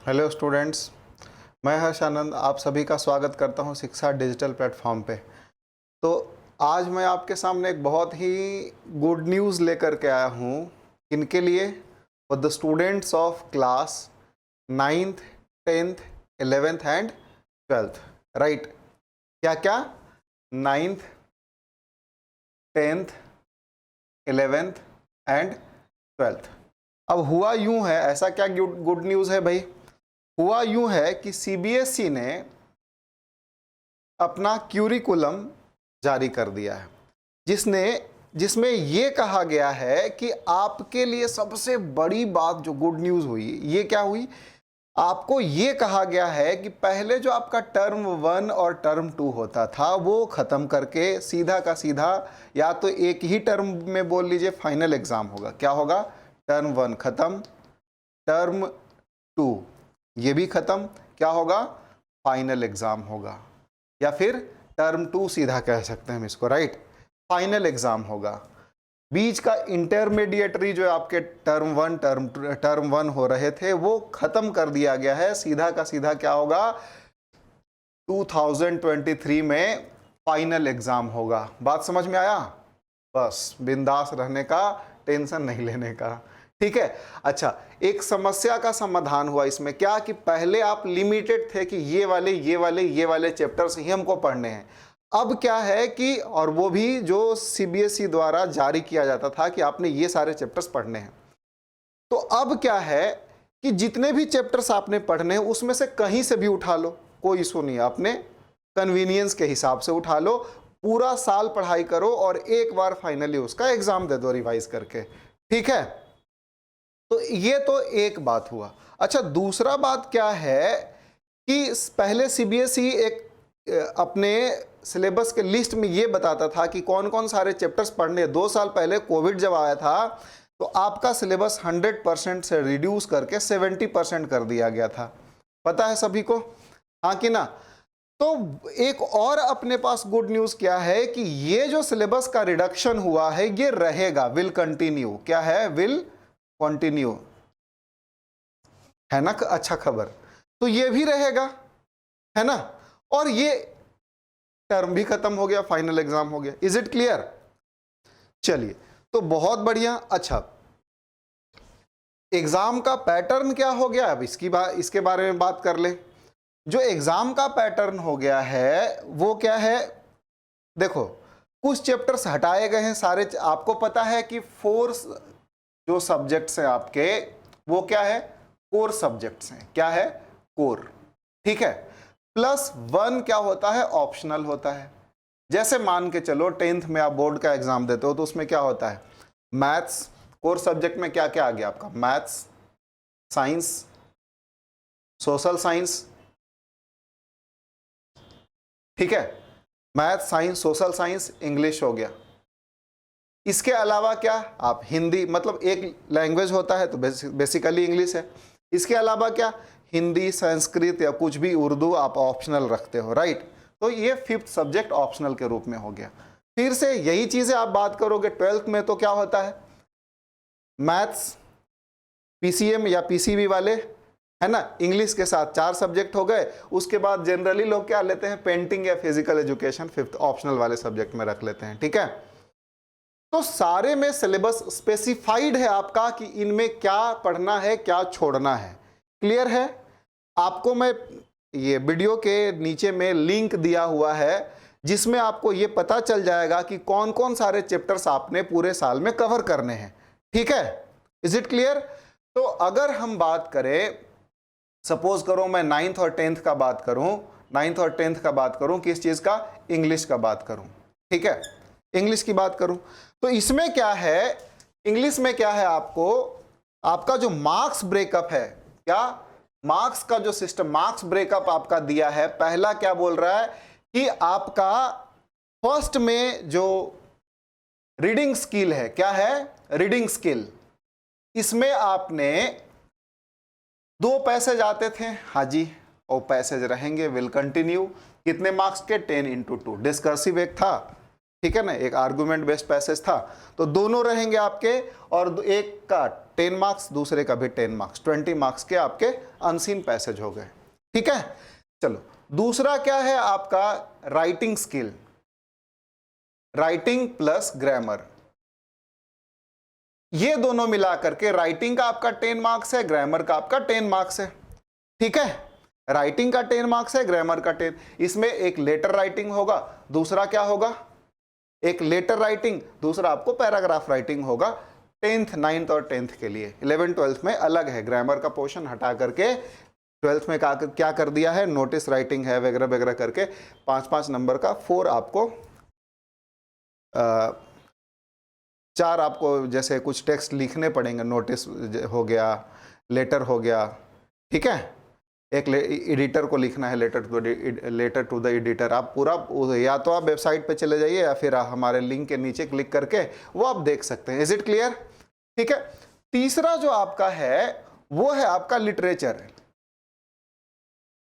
Hello students, मैं हर्ष आनंद आप सभी का स्वागत करता हूं शिक्षा डिजिटल प्लेटफॉर्म पे। तो आज मैं आपके सामने एक बहुत ही गुड न्यूज़ लेकर के आया हूं। इनके लिए for the students of class 9th 10th 11th and 12th, right? क्या क्या? 9th 10th 11th and 12th। अब हुआ यूं है, ऐसा क्या गुड न्यूज़ है भाई? हुआ यूं है कि सीबीएसई ने अपना क्यूरिकुलम जारी कर दिया है, जिसमें ये कहा गया है कि आपके लिए सबसे बड़ी बात जो गुड न्यूज़ हुई, ये क्या हुई? आपको ये कहा गया है कि पहले जो आपका टर्म 1 और टर्म 2 होता था वो ख़त्म करके सीधा का सीधा या तो एक ही टर्म में बोल लीजिए फाइनल एग्ज़ाम होगा। क्या होगा? टर्म 1 ख़त्म, टर्म 2 ये भी ख़त्म, क्या होगा? फाइनल एग्ज़ाम होगा, या फिर टर्म 2 सीधा कह सकते हैं हम इसको, राइट? फाइनल एग्ज़ाम होगा। बीच का इंटरमीडिएटरी जो आपके टर्म 1 हो रहे थे वो ख़त्म कर दिया गया है। सीधा का सीधा क्या होगा? 2023 में फाइनल एग्ज़ाम होगा। बात समझ में आया? बस बिंदास रहने का, टेंशन नहीं लेने का, ठीक है? अच्छा, एक समस्या का समाधान हुआ इसमें। क्या कि पहले आप लिमिटेड थे कि ये वाले चैप्टर्स ही हमको पढ़ने हैं। अब क्या है कि, और वो भी जो सीबीएसई द्वारा जारी किया जाता था कि आपने ये सारे चैप्टर्स पढ़ने हैं, तो अब क्या है कि जितने भी चैप्टर्स आपने पढ़ने हैं उसमें से कहीं से भी उठा लो, कोई इशू नहीं है। अपने कन्वीनियंस के हिसाब से उठा लो, पूरा साल पढ़ाई करो और एक बार फाइनली उसका एग्जाम दे दो रिवाइज करके, ठीक है? तो ये तो एक बात हुआ। अच्छा, दूसरा बात क्या है कि पहले सीबीएसई एक अपने सिलेबस के लिस्ट में ये बताता था कि कौन कौन सारे चैप्टर्स पढ़ने। 2 साल पहले कोविड जब आया था तो आपका सिलेबस 100% से रिड्यूस करके 70% कर दिया गया था। पता है सभी को, हाँ कि ना? तो एक और अपने पास गुड न्यूज़ क्या है कि ये जो सिलेबस का रिडक्शन हुआ है ये रहेगा, विल कंटिन्यू। क्या है? विल कंटिन्यू, है ना? अच्छा खबर। तो ये भी रहेगा, है ना? और ये टर्म भी खत्म हो गया, फाइनल एग्जाम हो गया। Is it clear? चलिए, तो बहुत बढ़िया। अच्छा, एग्जाम का पैटर्न क्या हो गया? अब इसके बारे में बात कर ले। जो एग्जाम का पैटर्न हो गया है वो क्या है? देखो, कुछ चैप्टर्स हटाए गए हैं सारे। आपको पता है कि 4 जो सब्जेक्ट्स हैं आपके, वो क्या है? कोर सब्जेक्ट्स हैं। क्या है? कोर, ठीक है? +1 क्या होता है? ऑप्शनल होता है। जैसे मान के चलो 10th में आप बोर्ड का एग्जाम देते हो तो उसमें क्या होता है? मैथ्स। कोर सब्जेक्ट में क्या क्या आ गया आपका? मैथ्स, साइंस, सोशल साइंस, ठीक है? Maths, science, social science, English हो गया। इसके अलावा क्या? आप हिंदी, मतलब एक लैंग्वेज होता है तो बेसिकली इंग्लिश है। इसके अलावा क्या? हिंदी, संस्कृत या कुछ भी, उर्दू आप ऑप्शनल रखते हो, राइट? तो ये 5th सब्जेक्ट ऑप्शनल के रूप में हो गया। फिर से यही चीजें आप बात करोगे 12th में तो क्या होता है? मैथ्स, पीसीएम या पीसीबी वाले, है ना? इंग्लिश के साथ 4 सब्जेक्ट हो गए। उसके बाद जनरली लोग क्या लेते हैं? पेंटिंग या फिजिकल एजुकेशन 5th ऑप्शनल वाले सब्जेक्ट में रख लेते हैं, ठीक है? तो सारे में सिलेबस स्पेसिफाइड है आपका कि इनमें क्या पढ़ना है, क्या छोड़ना है। क्लियर है? आपको मैं ये वीडियो के नीचे में लिंक दिया हुआ है जिसमें आपको ये पता चल जाएगा कि कौन कौन सारे चैप्टर्स आपने पूरे साल में कवर करने हैं, ठीक है? Is it clear? तो अगर हम बात करें, सपोज करो मैं 9th और 10th का बात करूं, 9th और 10th का बात करूं, किस चीज का? इंग्लिश का बात करूं, ठीक है? इंग्लिश की बात करूं तो इसमें क्या है? इंग्लिश में क्या है? आपका जो मार्क्स ब्रेकअप है, क्या मार्क्स का जो सिस्टम, मार्क्स ब्रेकअप आपका दिया है, पहला क्या बोल रहा है कि आपका फर्स्ट में जो रीडिंग स्किल है, क्या है? रीडिंग स्किल, इसमें आपने 2 पैसेज आते थे, हाँ जी, और पैसेज रहेंगे, विल कंटिन्यू। कितने मार्क्स के? 10 × 2। डिस्कर्सिव एक था, ठीक है ना, एक आर्गुमेंट बेस्ड पैसेज था, तो दोनों रहेंगे आपके, और एक का 10 मार्क्स, दूसरे का भी 10 मार्क्स, 20 मार्क्स के आपके अनसीन पैसेज हो गए। ठीक है, चलो दूसरा क्या है आपका writing skill, writing plus grammar, ये दोनों मिला करके राइटिंग का आपका 10 मार्क्स है, ग्रामर का आपका 10 मार्क्स है। ठीक है, राइटिंग का 10 मार्क्स है, ग्रामर का 10, इसमें एक लेटर राइटिंग होगा, दूसरा क्या होगा, एक लेटर राइटिंग, दूसरा आपको पैराग्राफ राइटिंग होगा 10th 9th और 10th के लिए। 11th 12th में अलग है, ग्रामर का पोर्शन हटा करके 12th में क्या कर दिया है, नोटिस राइटिंग है वगैरह वगैरह करके 5-5 नंबर का 4 आपको 4 आपको जैसे कुछ टेक्स्ट लिखने पड़ेंगे, नोटिस हो गया, लेटर हो गया। ठीक है, एक एडिटर को लिखना है, लेटर टू द एडिटर। आप पूरा, या तो आप वेबसाइट पे चले जाइए या फिर हमारे लिंक के नीचे क्लिक करके वो आप देख सकते हैं। Is it clear? ठीक है, तीसरा जो आपका है वो है आपका लिटरेचर।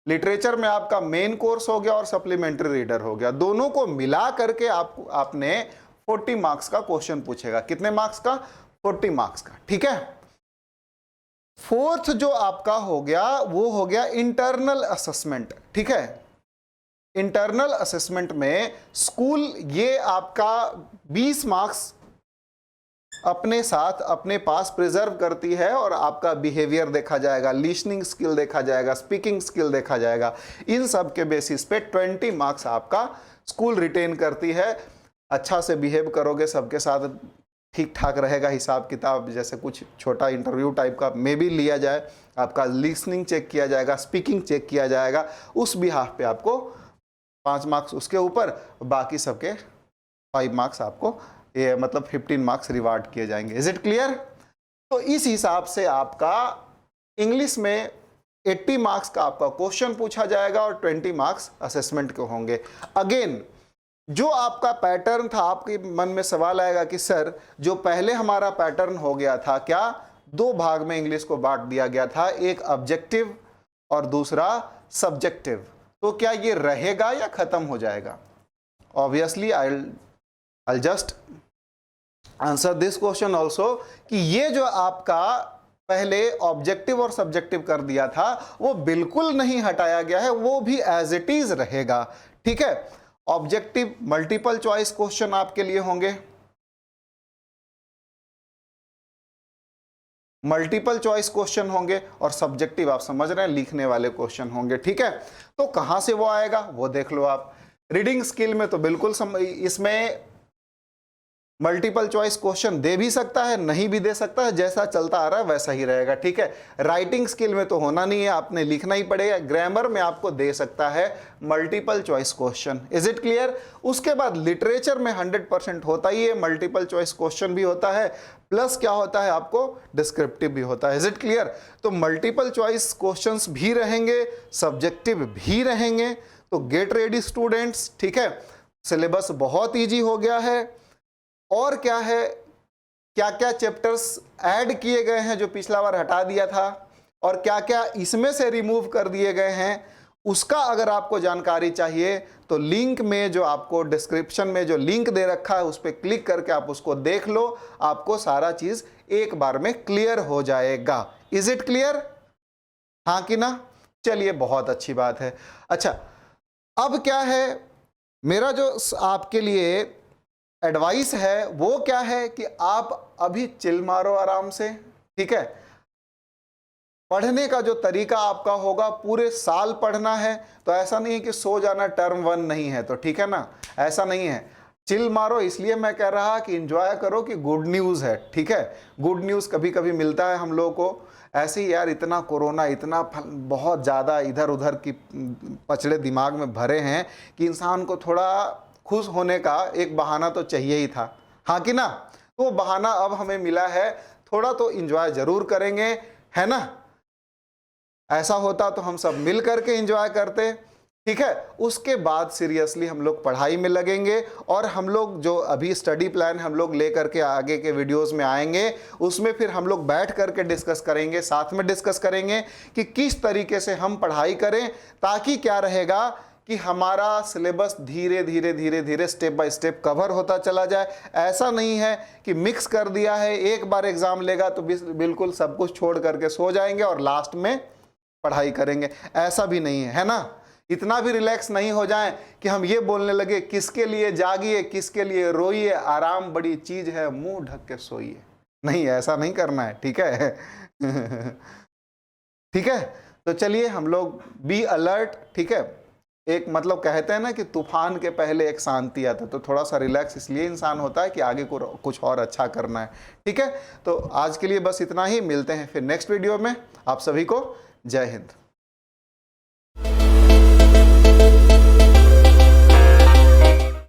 लिटरेचर में आपका मेन कोर्स हो गया और सप्लीमेंट्री रीडर हो गया, दोनों को मिला करके आपने 40 मार्क्स का क्वेश्चन पूछेगा। कितने मार्क्स का? 40 मार्क्स का। ठीक है, फोर्थ जो आपका हो गया वो हो गया इंटरनल असेसमेंट। ठीक है, इंटरनल असेसमेंट में स्कूल ये आपका 20 मार्क्स अपने साथ अपने पास प्रिजर्व करती है, और आपका बिहेवियर देखा जाएगा, लिसनिंग स्किल देखा जाएगा, स्पीकिंग स्किल देखा जाएगा। इन सब के बेसिस पे 20 मार्क्स आपका स्कूल रिटेन करती है। अच्छा से बिहेव करोगे, सबके साथ ठीक ठाक रहेगा, हिसाब किताब जैसे कुछ छोटा इंटरव्यू टाइप का में भी लिया जाए, आपका लिसनिंग चेक किया जाएगा, स्पीकिंग चेक किया जाएगा, उस बिहाफ पे आपको 5 मार्क्स उसके ऊपर, बाकी सबके 5 मार्क्स आपको ये मतलब 15 मार्क्स रिवार्ड किए जाएंगे। Is it clear? तो इस हिसाब से आपका इंग्लिश में 80 मार्क्स का आपका क्वेश्चन पूछा जाएगा और 20 मार्क्स असेसमेंट के होंगे। अगेन जो आपका पैटर्न था, आपके मन में सवाल आएगा कि सर जो पहले हमारा पैटर्न हो गया था, क्या 2 भाग में इंग्लिश को बांट दिया गया था, एक ऑब्जेक्टिव और दूसरा सब्जेक्टिव, तो क्या ये रहेगा या खत्म हो जाएगा? Obviously I just answer this question also कि ये जो आपका पहले ऑब्जेक्टिव और सब्जेक्टिव कर दिया था वो बिल्कुल नहीं हटाया गया है, वो भी एज इट इज रहेगा। ठीक है, ऑब्जेक्टिव मल्टीपल चॉइस क्वेश्चन आपके लिए होंगे, मल्टीपल चॉइस क्वेश्चन होंगे, और सब्जेक्टिव आप समझ रहे हैं लिखने वाले क्वेश्चन होंगे। ठीक है, तो कहां से वो आएगा वो देख लो आप। रीडिंग स्किल में तो बिल्कुल इसमें मल्टीपल चॉइस क्वेश्चन दे भी सकता है, नहीं भी दे सकता है, जैसा चलता आ रहा है वैसा ही रहेगा। ठीक है, राइटिंग स्किल में तो होना नहीं है, आपने लिखना ही पड़ेगा। ग्रामर में आपको दे सकता है multiple choice question. Is it clear? उसके बाद लिटरेचर में 100% होता ही है, मल्टीपल चॉइस क्वेश्चन भी होता है, प्लस क्या होता है आपको डिस्क्रिप्टिव भी होता है। Is it clear? तो मल्टीपल चॉइस क्वेश्चंस भी रहेंगे, सब्जेक्टिव भी रहेंगे। तो गेट रेडी स्टूडेंट्स। ठीक है, सिलेबस बहुत ईजी हो गया है। और क्या है, क्या क्या चैप्टर्स ऐड किए गए हैं जो पिछला बार हटा दिया था, और क्या क्या इसमें से रिमूव कर दिए गए हैं, उसका अगर आपको जानकारी चाहिए तो लिंक में जो आपको डिस्क्रिप्शन में जो लिंक दे रखा है उस पर क्लिक करके आप उसको देख लो, आपको सारा चीज एक बार में क्लियर हो जाएगा। Is it clear? हाँ कि ना? चलिए, बहुत अच्छी बात है। अच्छा, अब क्या है, मेरा जो आपके लिए एडवाइस है वो क्या है कि आप अभी चिल मारो आराम से। ठीक है, पढ़ने का जो तरीका आपका होगा पूरे साल पढ़ना है, तो ऐसा नहीं है कि सो जाना टर्म 1 नहीं है तो, ठीक है ना, ऐसा नहीं है। चिल मारो इसलिए मैं कह रहा कि एंजॉय करो कि गुड न्यूज़ है। ठीक है, गुड न्यूज़ कभी कभी मिलता है हम लोगों को। ऐसे ही यार इतना कोरोना, इतना बहुत ज़्यादा इधर उधर की पचड़े दिमाग में भरे हैं कि इंसान को थोड़ा खुश होने का एक बहाना तो चाहिए ही था। हाँ कि ना? तो वो बहाना अब हमें मिला है, थोड़ा तो एंजॉय जरूर करेंगे, है ना? ऐसा होता तो हम सब मिल करके एंजॉय करते। ठीक है, उसके बाद सीरियसली हम लोग पढ़ाई में लगेंगे, और हम लोग जो अभी स्टडी प्लान हम लोग ले करके आगे के वीडियोस में आएंगे, उसमें फिर हम लोग बैठ करके डिस्कस करेंगे, साथ में डिस्कस करेंगे कि किस तरीके से हम पढ़ाई करें, ताकि क्या रहेगा कि हमारा सिलेबस धीरे धीरे धीरे धीरे स्टेप बाय स्टेप कवर होता चला जाए। ऐसा नहीं है कि मिक्स कर दिया है, एक बार एग्जाम लेगा तो बिल्कुल सब कुछ छोड़ करके सो जाएंगे और लास्ट में पढ़ाई करेंगे, ऐसा भी नहीं है ना। इतना भी रिलैक्स नहीं हो जाएं कि हम ये बोलने लगे किसके लिए जागिए, किसके लिए रोइए, आराम बड़ी चीज है, मुंह ढक के सोइए। नहीं, ऐसा नहीं करना है, ठीक है। ठीक है, तो चलिए हम लोग बी अलर्ट, ठीक है। एक मतलब कहते हैं ना कि तूफान के पहले एक शांति आता है, तो थोड़ा सा रिलैक्स इसलिए इंसान होता है कि आगे को कुछ और अच्छा करना है, ठीक है। तो आज के लिए बस इतना ही, मिलते हैं फिर नेक्स्ट वीडियो में। आप सभी को जय हिंद।